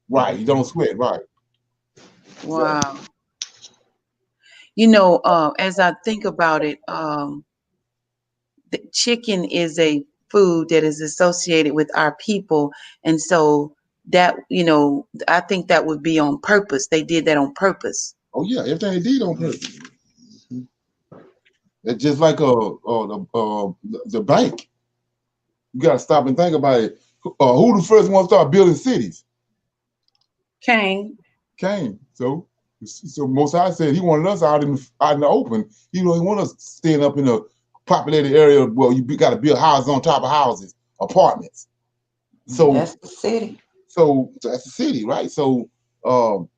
Right, you don't sweat, right. Wow. As I think about it, the chicken is a food that is associated with our people. And so that, I think that would be on purpose. They did that on purpose. Oh yeah, everything they did on purpose. It's just like the bank. You gotta stop and think about it. Who the first one to start building cities? Cain. So Most High said he wanted us out in the open. He don't want us staying up in a populated area. Well, you got to build houses on top of houses, apartments. So that's the city. So that's the city, right? So look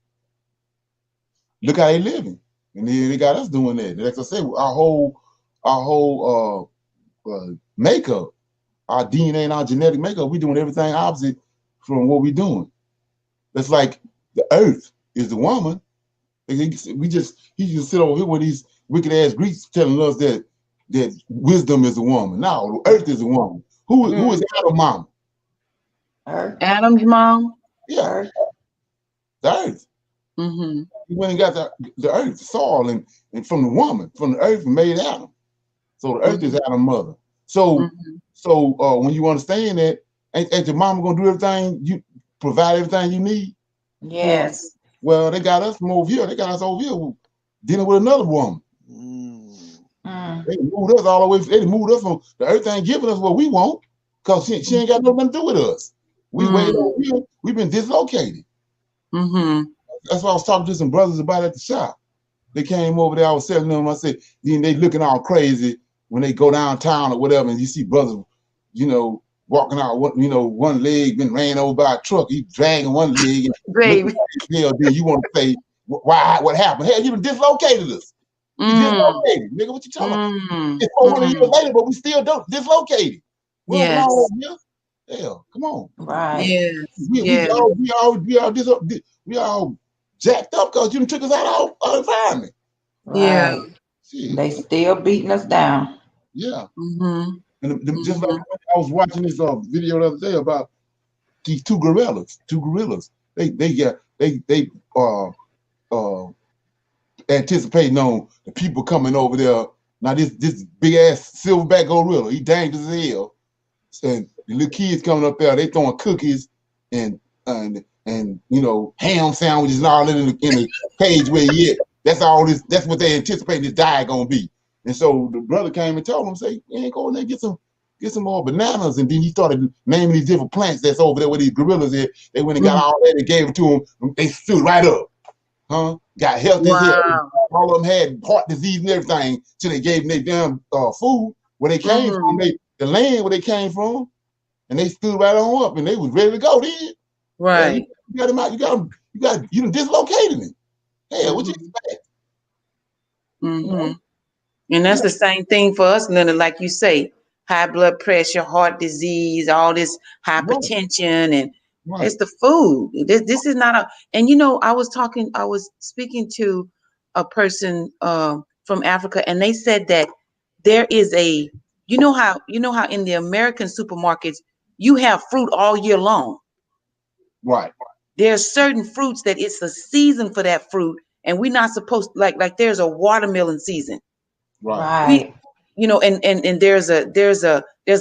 how they living, and then they got us doing that. Like I said, our whole makeup, our DNA and our genetic makeup, we doing everything opposite from what we doing. That's like the earth is the woman. He just sit over here with these wicked ass Greeks telling us that wisdom is a woman. No, the earth is a woman. Who is Adam's mom? Earth. Adam's mom? Yeah. Earth. The earth. Mm-hmm. He went and got the earth, the soil, and from the woman, from the earth, made Adam. So the earth is Adam's mother. So when you understand that, ain't your mama gonna do everything, you provide everything you need? Yes. Well, they got us from over here. They got us over here dealing with another woman. They moved us all the way. They moved us from the earth ain't giving us what we want, because she ain't got nothing to do with us. We waited over here. We've been dislocated. That's why I was talking to some brothers about at the shop. They came over there. I was telling them. I said, then they looking all crazy when they go downtown or whatever, and you see brothers, walking out. One leg been ran over by a truck. He dragging one leg. Baby. Then you want to say, why? What happened? Hell, you dislocated us. You dislocated, nigga. What you talking about? It's 400 years later, but we still don't dislocated. Yes. Hell, come on. Right. Yes. We all jacked up because you done took us out of our environment. Yeah. Right. Shit. They still beating us down. Yeah. Mm-hmm. And just like Mm-hmm. I was watching this video the other day about these two gorillas. They uh anticipating on the people coming over there. Now this big ass silverback gorilla, he dangerous as hell. And the little kids coming up there, they throwing cookies and you know ham sandwiches and all in the cage where he at. That's all this. That's what they anticipating this diet gonna be. And so the brother came and told him, say, you ain't go in there get some more bananas. And then he started naming these different plants that's over there where these gorillas at. They went and got all that and gave it to him. They stood right up, huh? Got healthy as hell. Wow. All of them had heart disease and everything till they gave them their damn food where they came from. Mm. The land where they came from, and they stood right on up and they was ready to go then. Yeah, Right. you got them out, you done dislocated him. Hell, what you Mm-hmm. expect? You Mm-hmm. know? And that's Yeah, the same thing for us, Leonard, like you say, high blood pressure, heart disease, all this right, hypertension, and right, it's the food. This is not a, and I was speaking to a person from Africa, and they said that there is a, you know how in the American supermarkets you have fruit all year long. right, There's certain fruits that it's a season for that fruit, and we're not supposed like there's a watermelon season. right, We, Right. and there's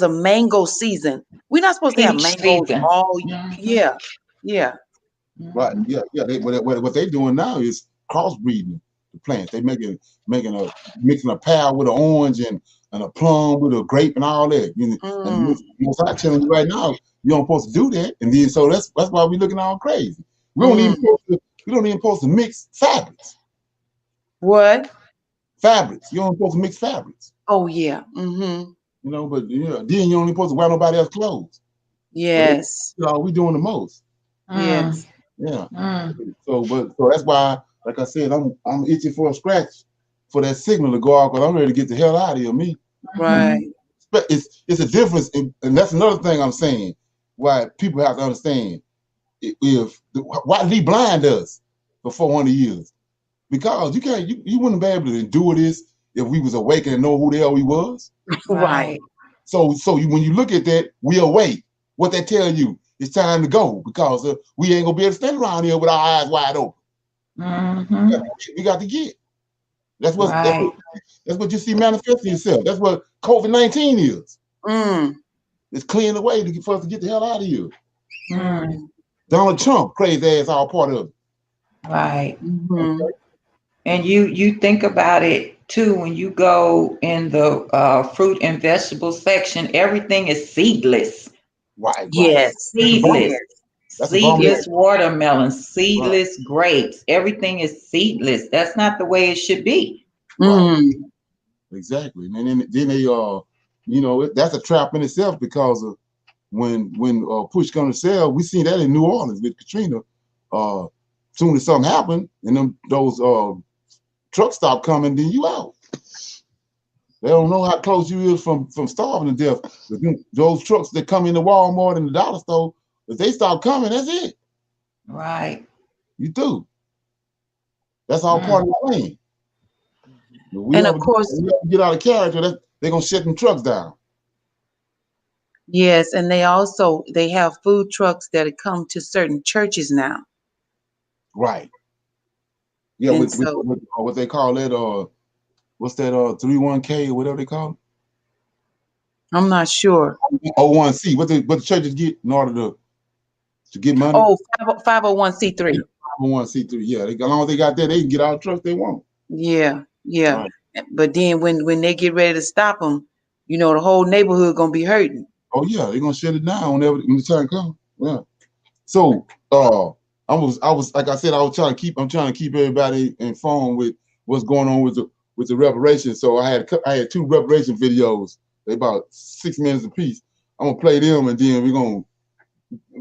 a mango season. We're not supposed to have Peach mangoes season. all. Mm-hmm. Yeah, yeah. right. Mm-hmm. Yeah, yeah. What they doing now is crossbreeding the plants. They making a mixing a pear with an orange and a plum with a grape and all that. You know, and Mm, most I telling you right now, you don't supposed to do that. And then so that's why we looking all crazy. mm. We don't even supposed to mix fabrics. What? Fabrics. You don't supposed to mix fabrics. Oh yeah. Mm-hmm. You know, but yeah, then you only supposed to wear nobody else's clothes. So they, Yes. you know, we doing the most. Mm, Yes. Yeah. mm. So that's why, like I said, I'm itching for a scratch for that signal to go off because I'm ready to get the hell out of here. Me, Mhm. Right. but it's a difference, and that's another thing I'm saying. Why people have to understand if why did he blind us for 400 years? Because you wouldn't be able to endure this if we was awake and know who the hell we was. Right. Right. When you look at that, we awake. What that tell you? It's time to go because we ain't gonna be able to stand around here with our eyes wide open. Mm-hmm. We got to get. That's what that's Right. what that's what you see manifesting itself. That's what COVID-19 is. Mm, It's clearing the way for us to get the hell out of here. Mm. mm, Donald Trump, crazy ass, all part of it. Right. mm-hmm. Okay. And you think about it too when you go in the fruit and vegetable section, everything is seedless. Right. Yes. That's Seedless. Yes. That's abomination. Seedless watermelons, Right. seedless grapes. Everything is seedless. That's not the way it should be. Right. Mm, Exactly. And then they that's a trap in itself because of when push comes to shove, we seen that in New Orleans with Katrina. Soon as something happened and those trucks stop coming, then you out. They don't know how close you is from starving to death. But those trucks that come into Walmart and the dollar store, if they stop coming, that's it. Right. You do. That's all part Mm. of the plan. If and of course, we ever get out of character, they're gonna shut them trucks down. yes, and they have food trucks that come to certain churches now. Right. Yeah, And with so what they call that what's that 31K or whatever they call I'm not sure. it? 01C. What the churches get in order to get money? Oh, 501c3. 01C3. Yeah, as long as they got that, they can get all the trucks they want. Yeah, yeah. Right. But then when they get ready to stop them, the whole neighborhood gonna be hurting. Oh yeah, they're gonna shut it down when the time comes. Yeah. So I was like I said, I'm trying to keep everybody informed with what's going on with the reparation. So I had two reparation videos. They about 6 minutes apiece. I'm gonna play them and then we're gonna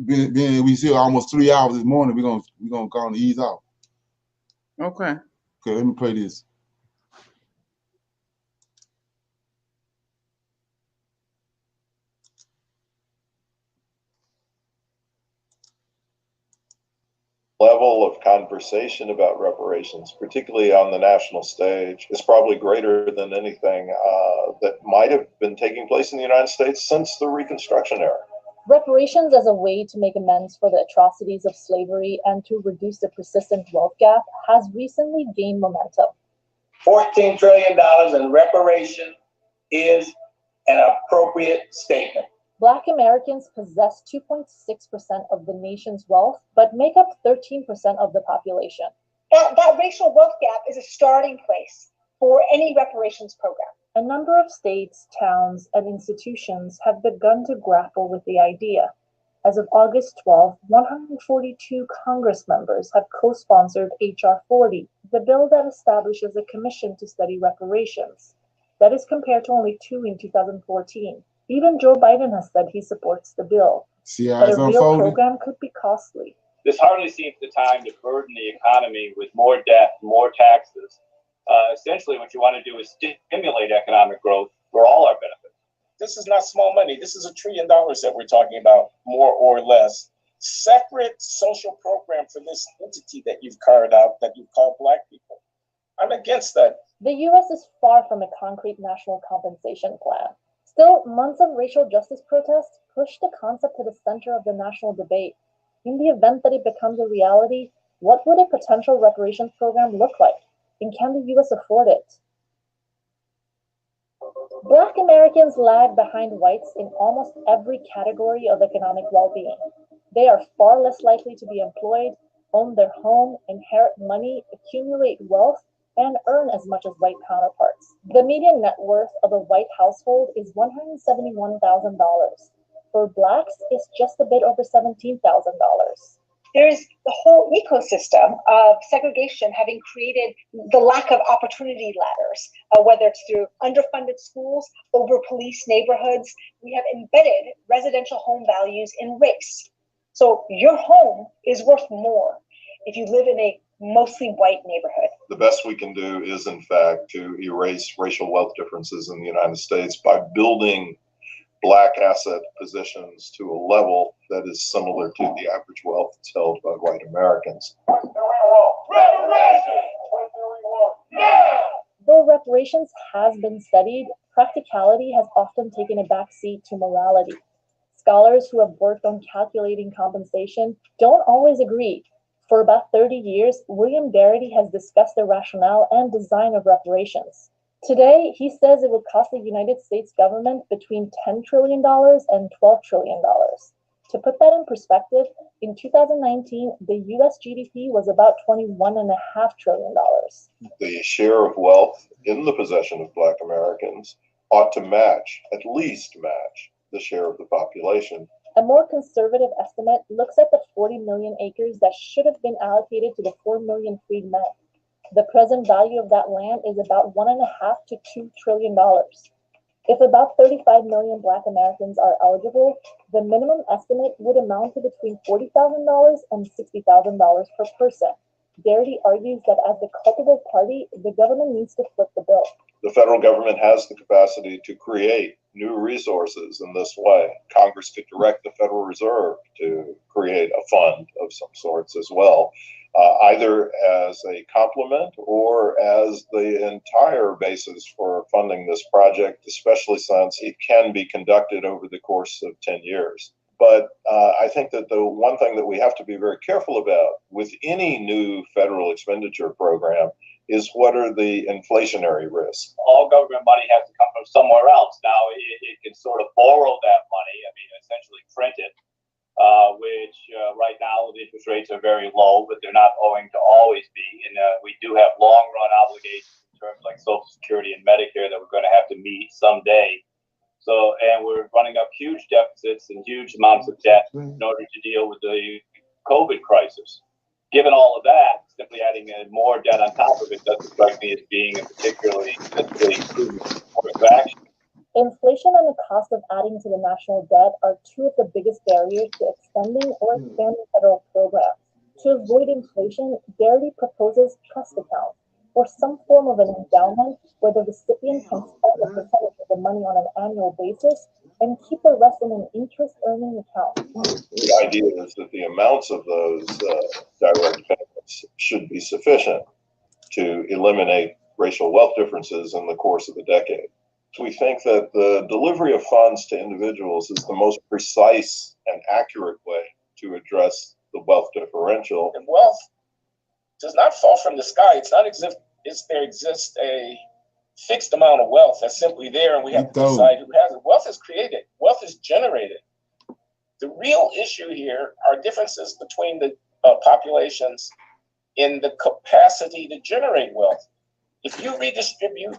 being we still almost 3 hours this morning, we're gonna go and ease out. Okay. Okay, let me play this. level of conversation about reparations, particularly on the national stage, is probably greater than anything that might have been taking place in the United States since the Reconstruction era. Reparations as a way to make amends for the atrocities of slavery and to reduce the persistent wealth gap has recently gained momentum. $14 trillion in reparation is an appropriate statement. Black Americans possess 2.6% of the nation's wealth, but make up 13% of the population. That racial wealth gap is a starting place for any reparations program. A number of states, towns, and institutions have begun to grapple with the idea. As of August 12, 142 Congress members have co-sponsored H.R. 40, the bill that establishes a commission to study reparations. That is compared to only 2 in 2014. Even Joe Biden has said he supports the bill. But a real program could be costly. This hardly seems the time to burden the economy with more debt, more taxes. Essentially, what you want to do is stimulate economic growth for all our benefit. This is not small money. This is $1 trillion that we're talking about, more or less. Separate social program for this entity that you've carved out that you call Black people. I'm against that. The U.S. is far from a concrete national compensation plan. Still, months of racial justice protests push the concept to the center of the national debate. In the event that it becomes a reality, what would a potential reparations program look like? And can the U.S. afford it? Black Americans lag behind whites in almost every category of economic well-being. They are far less likely to be employed, own their home, inherit money, accumulate wealth, and earn as much as white counterparts. The median net worth of a white household is $171,000. For Blacks, it's just a bit over $17,000. There's the whole ecosystem of segregation having created the lack of opportunity ladders, whether it's through underfunded schools, over-policed neighborhoods. We have embedded residential home values in race. So your home is worth more if you live in a mostly white neighborhood. The best we can do is, in fact, to erase racial wealth differences in the United States by building Black asset positions to a level that is similar to the average wealth that's held by white Americans. Though reparations has been studied, practicality has often taken a backseat to morality. Scholars who have worked on calculating compensation don't always agree. For about 30 years, William Garrity has discussed the rationale and design of reparations. Today, he says it would cost the United States government between $10 trillion and $12 trillion. To put that in perspective, in 2019, the US GDP was about $21.5 trillion. The share of wealth in the possession of Black Americans ought to match, at least match, the share of the population. A more conservative estimate looks at the 40 million acres that should have been allocated to the 4 million freed men. The present value of that land is about $1.5 to $2 trillion. If about 35 million Black Americans are eligible, the minimum estimate would amount to between $40,000 and $60,000 per person. Garrity argues that as the culpable party, the government needs to flip the bill. The federal government has the capacity to create new resources in this way. Congress could direct the Federal Reserve to create a fund of some sorts as well, either as a complement or as the entire basis for funding this project, especially since it can be conducted over the course of 10 years. But I think that the one thing that we have to be very careful about with any new federal expenditure program is what are the inflationary risks. All government money has to come from somewhere else. Now, it can sort of borrow that money, essentially print it, which right now the interest rates are very low, but they're not going to always be. And we do have long-run obligations in terms like Social Security and Medicare that we're going to have to meet someday. So, and we're running up huge deficits and huge amounts of debt in order to deal with the COVID crisis. Given all of that, simply adding more debt on top of it doesn't strike me as being a particularly prudent course of action. Inflation and the cost of adding to the national debt are two of the biggest barriers to extending or expanding federal programs. To avoid inflation, Garrity proposes trust accounts, or some form of an endowment where the recipient can spend a percentage of the money on an annual basis and keep the rest in an interest-earning account. The idea is that the amounts of those direct payments should be sufficient to eliminate racial wealth differences in the course of the decade. So we think that the delivery of funds to individuals is the most precise and accurate way to address the wealth differential. And wealth does not fall from the sky. It's not as if there exists a fixed amount of wealth that's simply there and we have to decide who has it. Wealth is created. Wealth is generated. The real issue here are differences between the populations in the capacity to generate wealth. If you redistribute,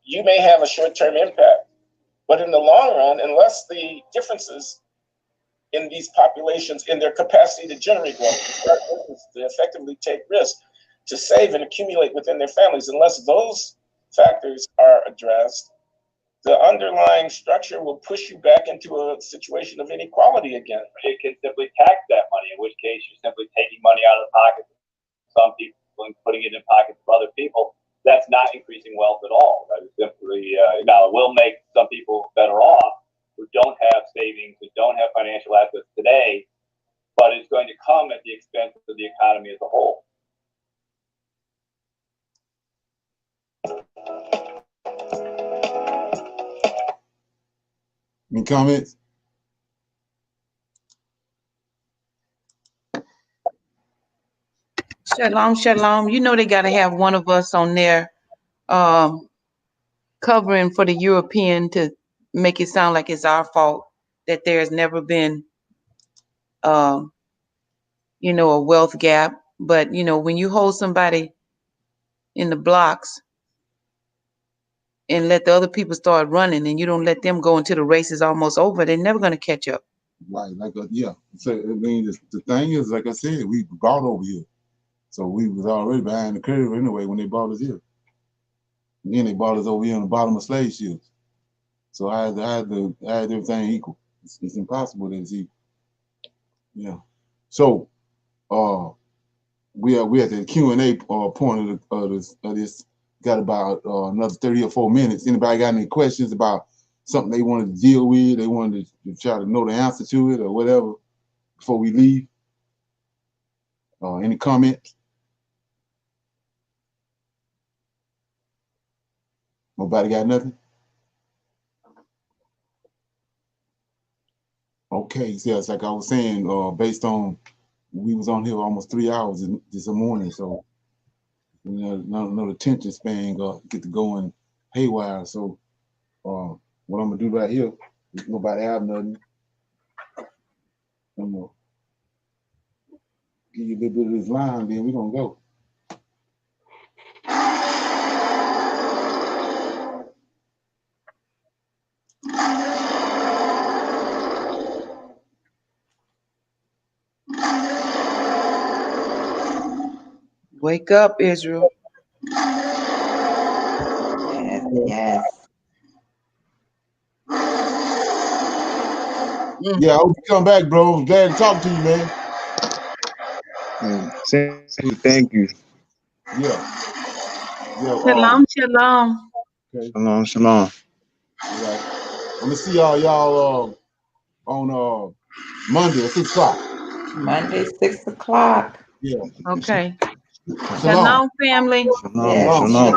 you may have a short-term impact, but in the long run, unless the differences in these populations, in their capacity to generate wealth, to effectively take risks, to save and accumulate within their families, unless those factors are addressed, the underlying structure will push you back into a situation of inequality again. It can simply tax that money, in which case you're simply taking money out of the pockets of some people and putting it in pockets of other people. That's not increasing wealth at all. That is simply, now it will make some people better off who don't have savings, who don't have financial assets today, but it's going to come at the expense of the economy as a whole. Any comments? Shalom, shalom. You know they got to have one of us on there covering for the European to make it sound like it's our fault that there's never been, a wealth gap. But, when you hold somebody in the blocks and let the other people start running and you don't let them go until the race is almost over, they're never going to catch up. Right, yeah. So, I mean, the thing is, like I said, we brought over here. So we was already behind the curve anyway when they brought us here. And then they brought us over here on the bottom of slave ships. So I had everything equal. It's impossible that it's equal. Yeah. So we at the Q&A point of this. Got about another 30 or 4 minutes. Anybody got any questions about something they wanted to deal with? They wanted to try to know the answer to it or whatever before we leave? Any comments? Nobody got nothing? Okay, so it's like I was saying, based on, we was on here almost 3 hours this morning, so no attention span get to going haywire. So what I'm gonna do right here, if nobody have nothing, I'm gonna give you a little bit of this line, then we're gonna go. Wake up, Israel. Yes, yes. Yeah, I hope you come back, bro. I'm glad to talk to you, man. Thank you. Yeah. Shalom, shalom. Okay. Shalom, shalom. All right. I'm gonna see y'all on Monday at 6 o'clock. Monday, 6 o'clock. Yeah. Okay. Shalom. Shalom, family. Shalom, Yes. shalom.